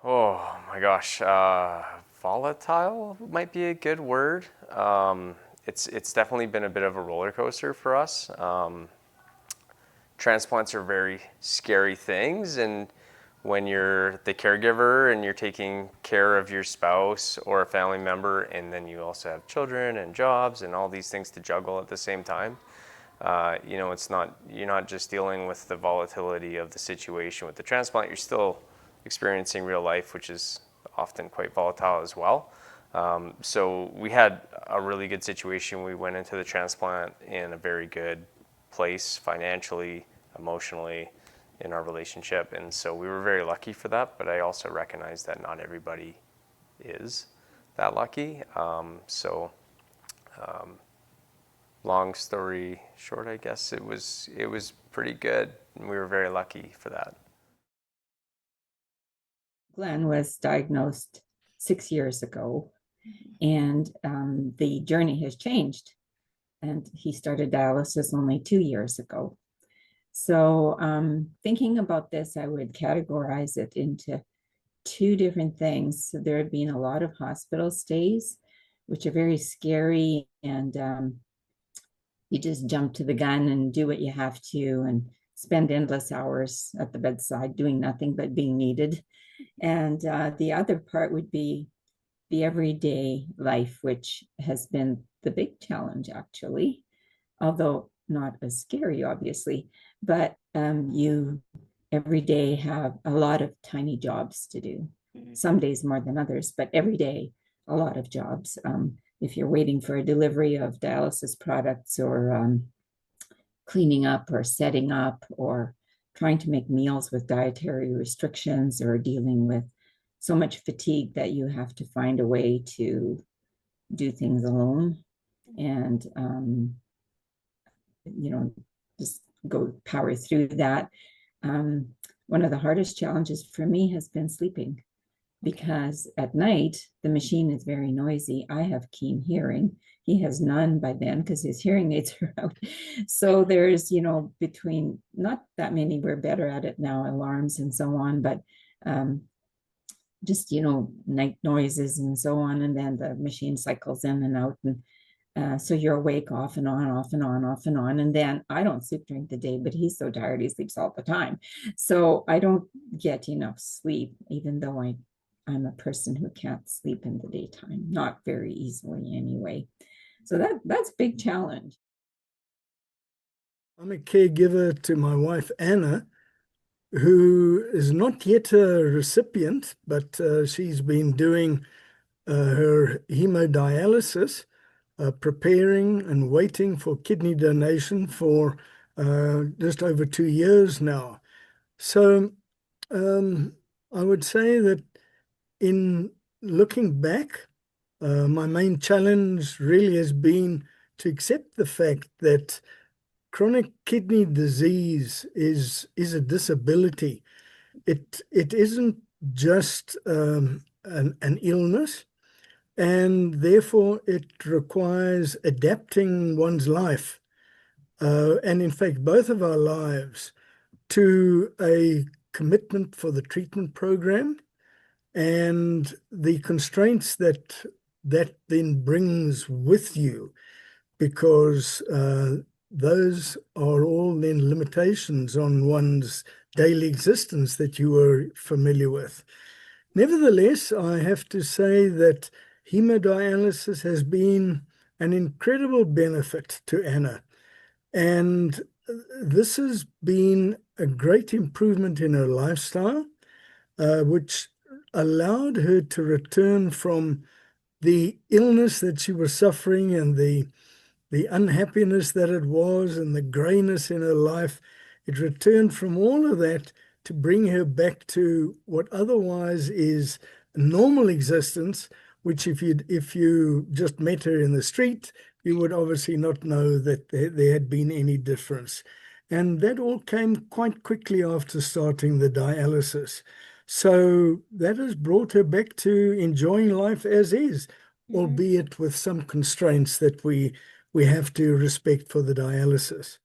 Oh my gosh, volatile might be a good word. It's definitely been a bit of a roller coaster for us. Transplants are very scary things, and when you're the caregiver and you're taking care of your spouse or a family member, and then you also have children and jobs and all these things to juggle at the same time, it's not you're not just dealing with the volatility of the situation with the transplant. You're still experiencing real life, which is often quite volatile as well. So we had a really good situation. We went into the transplant in a very good place financially, emotionally, in our relationship, and so we were very lucky for that. But I also recognize that not everybody is that lucky. Long story short, I guess it was pretty good, and we were very lucky for that. Glenn was diagnosed 6 years ago, and the journey has changed. And he started dialysis only 2 years ago. So, thinking about this, I would categorize it into two different things. So there have been a lot of hospital stays, which are very scary, and you just jump to the gun and do what you have to and spend endless hours at the bedside doing nothing but being needed. And the other part would be the everyday life, which has been the big challenge, actually, although not as scary, obviously. But you every day have a lot of tiny jobs to do. Some days more than others, but every day, a lot of jobs. If you're waiting for a delivery of dialysis products or cleaning up or setting up or trying to make meals with dietary restrictions or dealing with so much fatigue that you have to find a way to do things alone and just go power through that. um, One of the hardest challenges for me has been sleeping, Okay. because at night the machine is very noisy. I have keen hearing. He has none by then because his hearing aids are out. So there's, between not that many, we're better at it now, alarms and so on, but um, just, night noises and so on. And then the machine cycles in and out. And so you're awake off and on, off and on, off and on. And then I don't sleep during the day, but he's so tired, he sleeps all the time. So I don't get enough sleep, even though I'm a person who can't sleep in the daytime, not very easily anyway. So that's a big challenge. I'm a caregiver to my wife, Anna, who is not yet a recipient, but she's been doing her hemodialysis, preparing and waiting for kidney donation for just over 2 years now. So um, I would say that in looking back, my main challenge really has been to accept the fact that chronic kidney disease is a disability. It isn't just an illness, and therefore it requires adapting one's life, and in fact, both of our lives, to a commitment for the treatment program and the constraints that that then brings with you, because those are all then limitations on one's daily existence that you were familiar with. Nevertheless, I have to say that hemodialysis has been an incredible benefit to Anna. And this has been a great improvement in her lifestyle, which allowed her to return from the illness that she was suffering and the unhappiness that it was and the grayness in her life. It returned from all of that to bring her back to what otherwise is a normal existence, which if you just met her in the street, you would obviously not know that there had been any difference. And that all came quite quickly after starting the dialysis. So that has brought her back to enjoying life as is, Mhm. albeit with some constraints that we have to respect for the dialysis.